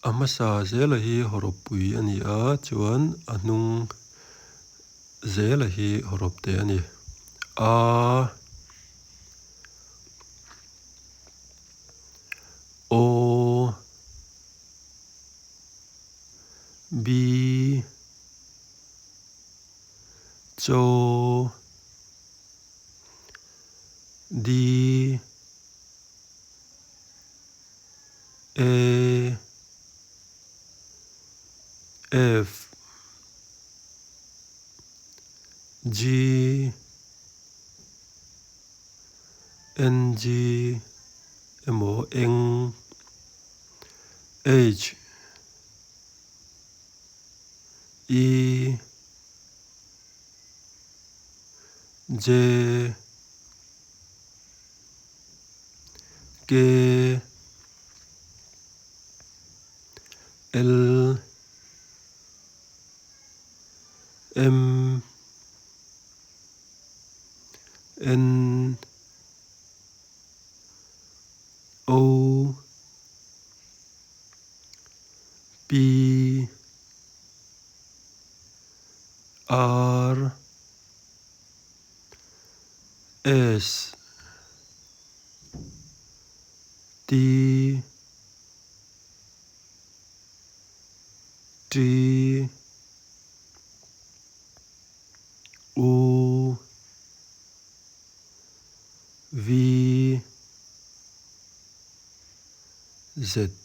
Amasa zela hi horopui ani a chuan anung zela hi horopte ani a o b cho d a f g n g m o n h e j k l m n o p r s t t u v z